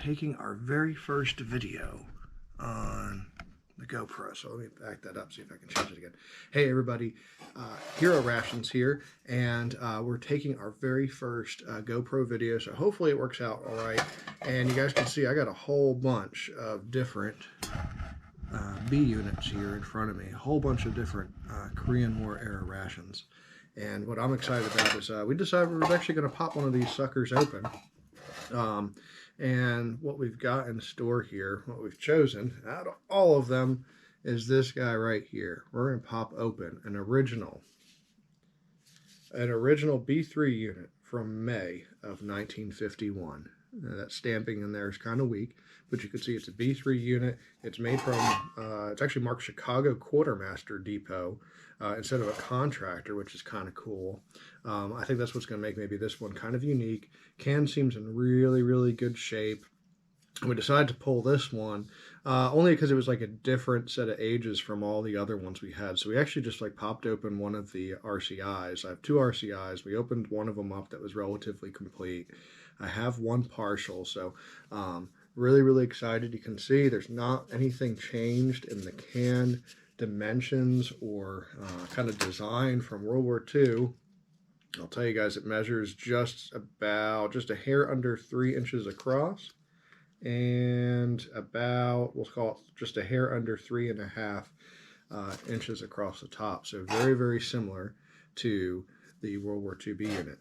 taking our very first video on the GoPro. So let me back that up, see if I can change it again. Hey everybody, Hero Rations here, and we're taking our very first GoPro video, so hopefully it works out all right. And you guys can see I got a whole bunch of different B-Units here in front of me, a whole bunch of different Korean War era rations. And what I'm excited about is we decided we were actually going to pop one of these suckers open. And what we've got in store here, what we've chosen out of all of them, is this guy right here. We're going to pop open an original B3 unit from May of 1951. That stamping in there is kind of weak, but you can see it's a B3 unit. It's made from, it's actually marked Chicago Quartermaster Depot instead of a contractor, which is kind of cool. I think that's what's going to make maybe this one kind of unique. Can seems in really, really good shape. We decided to pull this one only because it was like a different set of ages from all the other ones we had. So we actually just like popped open one of the RCIs. I have two RCIs. We opened one of them up that was relatively complete. I have one partial, so really, really excited. You can see there's not anything changed in the can dimensions or kind of design from World War II. I'll tell you guys, it measures just a hair under 3 inches across and about, we'll call it just a hair under 3.5 inches across the top. So very, very similar to the World War II B unit.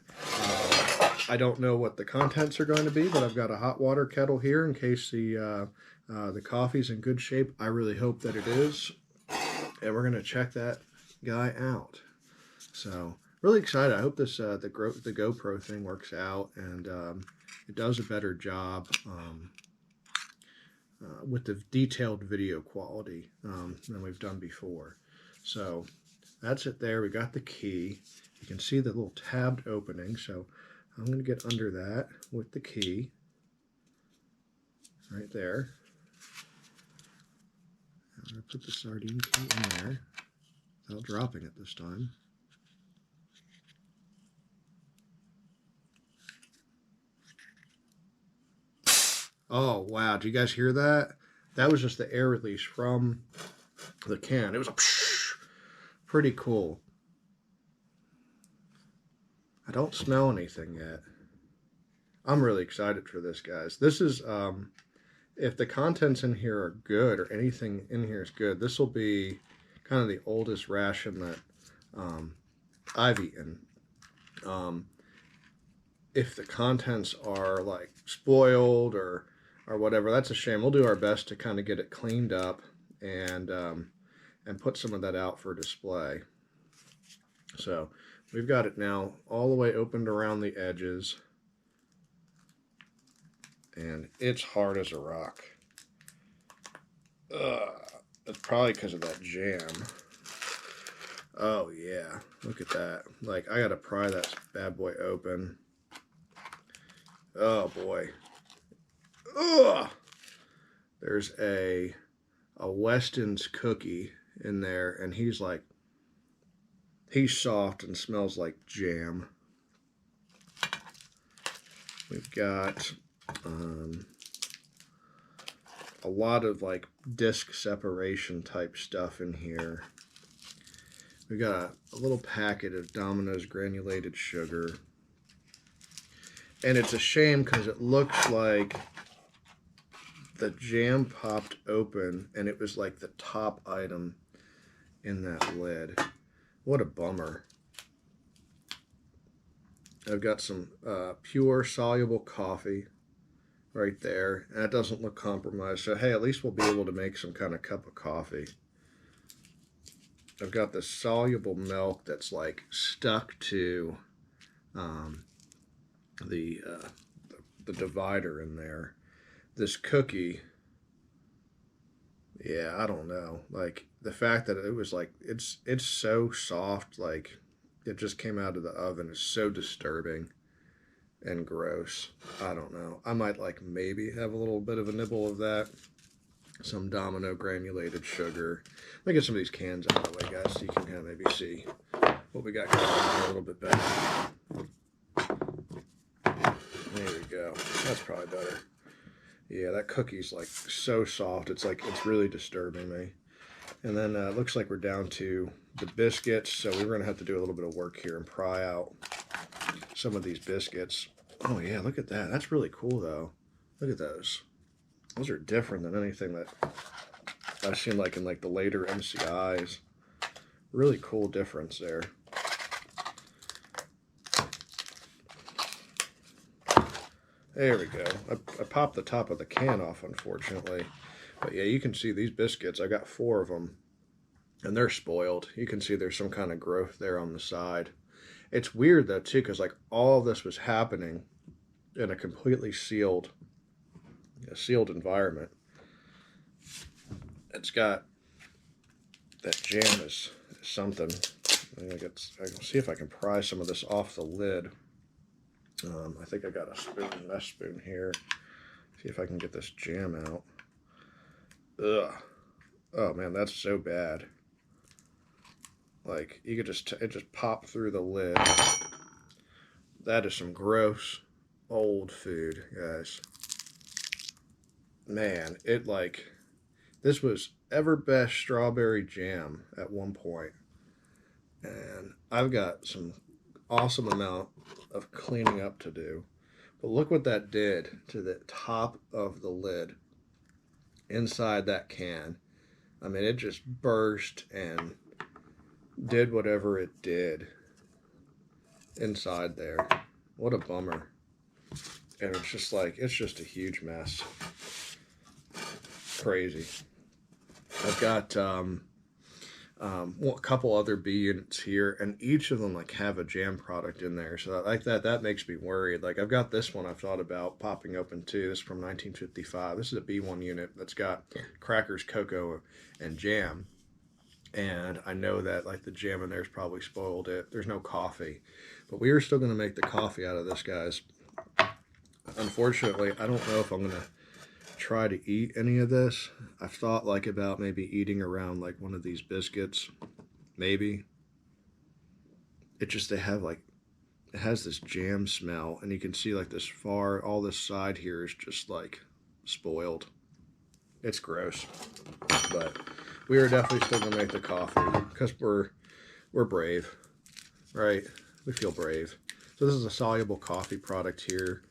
I don't know what the contents are going to be, but I've got a hot water kettle here in case the coffee's in good shape. I really hope that it is, and we're going to check that guy out. So really excited. I hope this the GoPro thing works out and it does a better job with the detailed video quality than we've done before. So that's it there. We got the key. You can see the little tabbed opening, so I'm going to get under that with the key right there. I'm going to put the sardine key in there without dropping it this time. Oh, wow. Do you guys hear that? That was just the air release from the can. It was a psh, pretty cool. I don't smell anything yet. I'm really excited for this, guys. This is, if the contents in here are good or anything in here is good, this will be kind of the oldest ration that I've eaten. If the contents are like spoiled or whatever, that's a shame. We'll do our best to kind of get it cleaned up and put some of that out for display. So we've got it now all the way opened around the edges, and it's hard as a rock. It's probably because of that jam. Oh yeah, look at that. Like, I gotta pry that bad boy open. Oh boy. Ugh! There's a Weston's cookie in there, and he's soft and smells like jam. We've got a lot of like disc separation type stuff in here. We've got a little packet of Domino's granulated sugar. And it's a shame because it looks like the jam popped open and it was like the top item in that lid. What a bummer. I've got some pure soluble coffee right there, and it doesn't look compromised. So hey, at least we'll be able to make some kind of cup of coffee. I've got this soluble milk that's like stuck to the divider in there. This cookie, yeah, I don't know. Like, the fact that it was like, it's so soft, like it just came out of the oven, is so disturbing and gross. I don't know. I might like maybe have a little bit of a nibble of that. Some Domino granulated sugar. Let me get some of these cans out of the way, guys, so you can kind of maybe see what we got going on a little bit better. There we go. That's probably better. Yeah, that cookie's like so soft. It's like, it's really disturbing me. And then it looks like we're down to the biscuits. So we're going to have to do a little bit of work here and pry out some of these biscuits. Oh yeah, look at that. That's really cool though. Look at those. Those are different than anything that I've seen like in like the later MCIs. Really cool difference there. There we go. I popped the top of the can off, unfortunately. But yeah, you can see these biscuits. I got 4 of them, and they're spoiled. You can see there's some kind of growth there on the side. It's weird, though, too, because like all this was happening in a completely sealed environment. It's got that jam is something. I can see if I can pry some of this off the lid. I think I got a mesh spoon here. See if I can get this jam out. Ugh. Oh man, that's so bad. Like, you could it just popped through the lid. That is some gross old food, guys. Man, this was Everbest strawberry jam at one point. And I've got some awesome amount of cleaning up to do. But look what that did to the top of the lid inside that can. I mean, it just burst and did whatever it did inside there. What a bummer. And it's just a huge mess. Crazy. I've got a couple other B-Units here, and each of them like have a jam product in there. So that makes me worried. Like, I've got this one I've thought about popping open too. This is from 1955. This is a B1 unit that's got crackers, cocoa, and jam. And I know that like the jam in there's probably spoiled it. There's no coffee, but we are still going to make the coffee out of this, guys. Unfortunately, I don't know if I'm going to try to eat any of this. I've thought like about maybe eating around like one of these biscuits, maybe. It has this jam smell, and you can see like all this side here is just like spoiled. It's gross, but we are definitely still gonna make the coffee because we're brave, right? We feel brave. So this is a soluble coffee product here.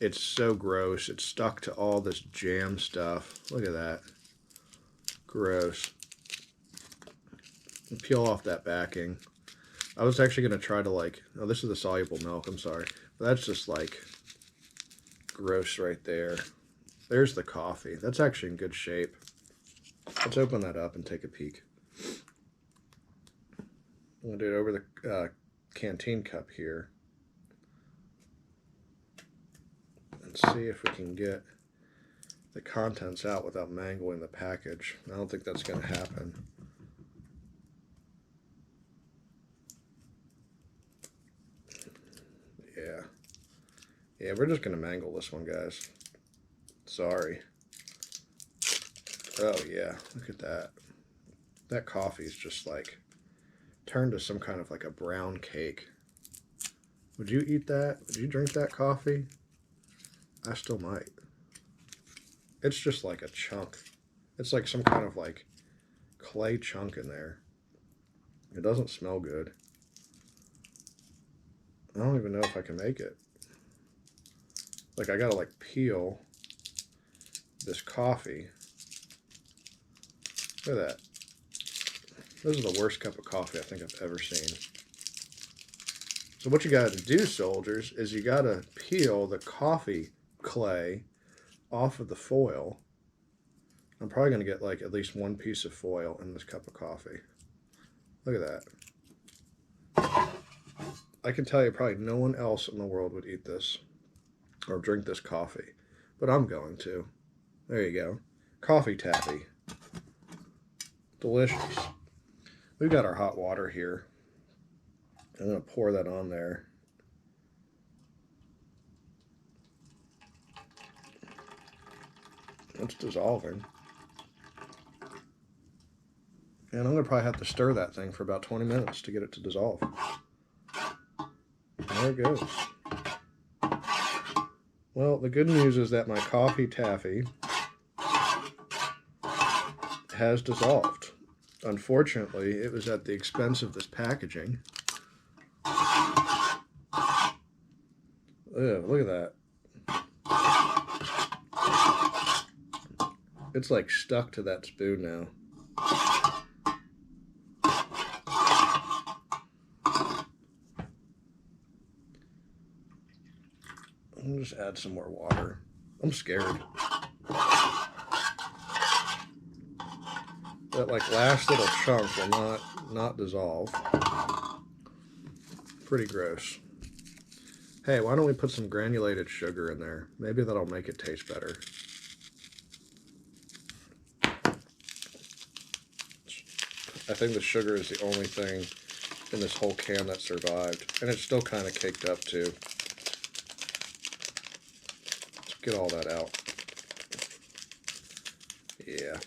It's so gross. It's stuck to all this jam stuff. Look at that. Gross. Peel off that backing. I was actually going to try to oh, this is the soluble milk. I'm sorry. But that's just like gross right there. There's the coffee. That's actually in good shape. Let's open that up and take a peek. I'm going to do it over the canteen cup here. See if we can get the contents out without mangling the package. I don't think that's going to happen. Yeah, we're just going to mangle this one, guys. Sorry. Oh yeah, look at that. That coffee is just like turned to some kind of like a brown cake. Would you eat that? Would you drink that coffee? I still might. It's just like a chunk. It's like some kind of like clay chunk in there. It doesn't smell good. I don't even know if I can make it. Like, I gotta like peel this coffee. Look at that. This is the worst cup of coffee I think I've ever seen. So what you gotta do, soldiers, is you gotta peel the coffee clay off of the foil. I'm probably going to get like at least one piece of foil in this cup of coffee. Look at that. I can tell you probably no one else in the world would eat this or drink this coffee, but I'm going to. There you go. Coffee taffy. Delicious. We've got our hot water here. I'm going to pour that on there. It's dissolving. And I'm going to probably have to stir that thing for about 20 minutes to get it to dissolve. There it goes. Well, the good news is that my coffee taffy has dissolved. Unfortunately, it was at the expense of this packaging. Ugh, look at that. It's like stuck to that spoon now. I'll just add some more water. I'm scared. That like last little chunk will not dissolve. Pretty gross. Hey, why don't we put some granulated sugar in there? Maybe that'll make it taste better. I think the sugar is the only thing in this whole can that survived. And it's still kind of caked up too. Let's get all that out. Yeah.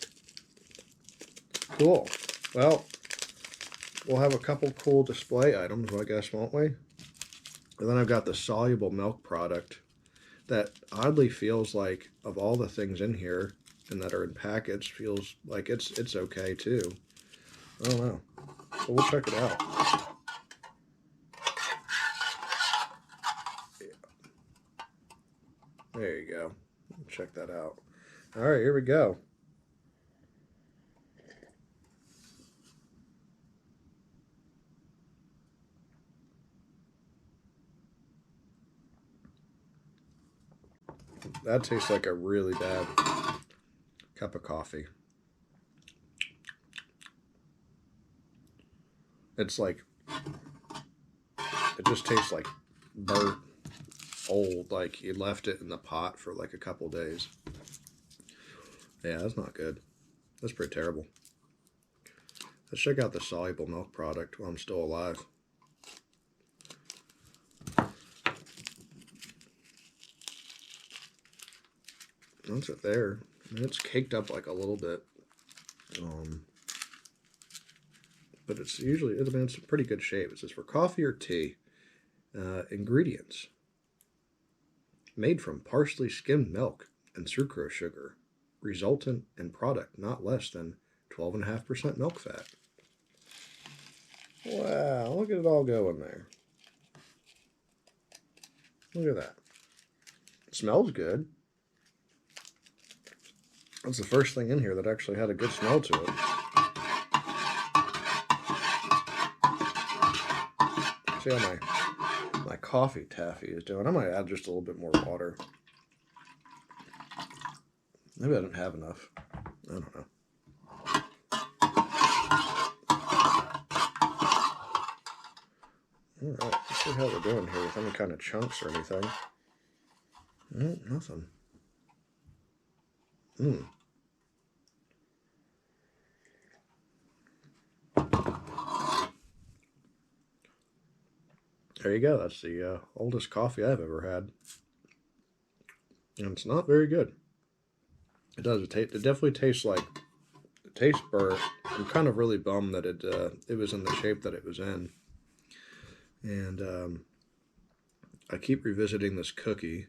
Cool. Well, we'll have a couple cool display items, I guess, won't we? And then I've got the soluble milk product that oddly feels like, of all the things in here and that are in packets, feels like it's okay too. I don't know. But we'll check it out. Yeah. There you go. Check that out. All right, here we go. That tastes like a really bad cup of coffee. It's like, it just tastes like burnt, old, like you left it in the pot for like a couple days. Yeah, that's not good. That's pretty terrible. Let's check out the soluble milk product while I'm still alive. That's it there. I mean, it's caked up like a little bit. But it's usually, I mean, it's in pretty good shape. It says for coffee or tea. Ingredients. Made from partially skimmed milk and sucrose sugar. Resultant in product not less than 12.5% milk fat. Wow, look at it all go in there. Look at that. It smells good. That's the first thing in here that actually had a good smell to it. See how my coffee taffy is doing. I might add just a little bit more water. Maybe I didn't have enough. I don't know. Alright, let's see how we're doing here with any kind of chunks or anything. Nothing. There you go. That's the oldest coffee I've ever had. And it's not very good. It does. It definitely tastes like, it tastes burnt. I'm kind of really bummed that it was in the shape that it was in. And I keep revisiting this cookie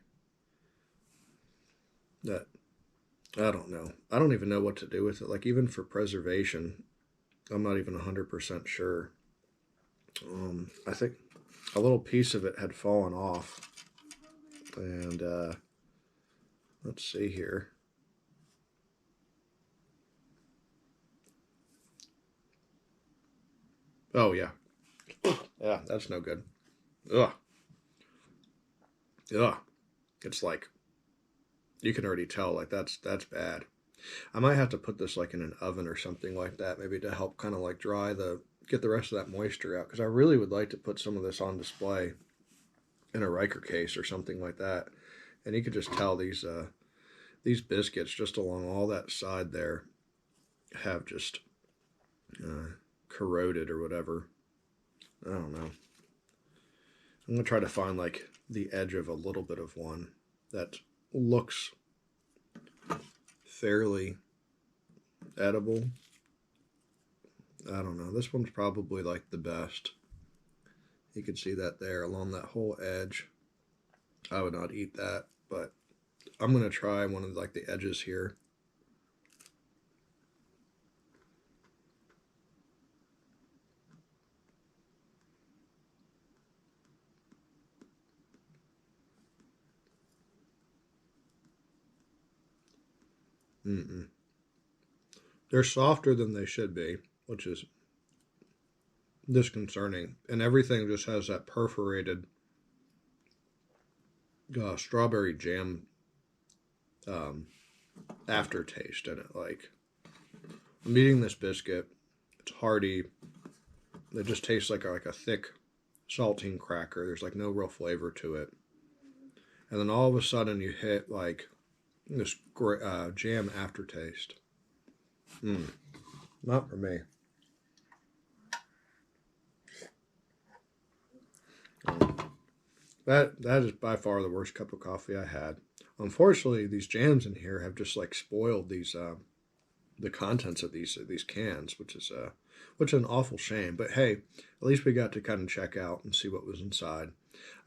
that, I don't know. I don't even know what to do with it. Like, even for preservation, I'm not even 100% sure. I think a little piece of it had fallen off. And let's see here. Oh, yeah. Yeah, that's no good. Ugh. Ugh. It's like, you can already tell, like, that's bad. I might have to put this, like, in an oven or something like that, maybe to help kind of, like, get the rest of that moisture out. Because I really would like to put some of this on display in a Riker case or something like that. And you could just tell these biscuits, just along all that side there, have just corroded or whatever. I don't know. I'm going to try to find like the edge of a little bit of one that looks fairly edible. I don't know. This one's probably like the best. You can see that there along that whole edge. I would not eat that. but I'm going to try one of like the edges here. They're softer than they should be, which is disconcerting. And everything just has that perforated strawberry jam aftertaste in it. Like, I'm eating this biscuit. It's hearty. It just tastes like a thick saltine cracker. There's like no real flavor to it. And then all of a sudden you hit like this jam aftertaste. Not for me. That is by far the worst cup of coffee I had. Unfortunately, these jams in here have just like spoiled these the contents of these cans, which is an awful shame. But hey, at least we got to kind of check out and see what was inside.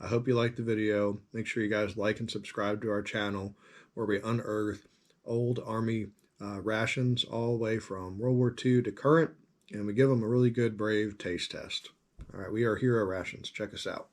I hope you liked the video. Make sure you guys like and subscribe to our channel, where we unearth old Army rations all the way from World War II to current, and we give them a really good, brave taste test. All right, we are Hero Rations. Check us out.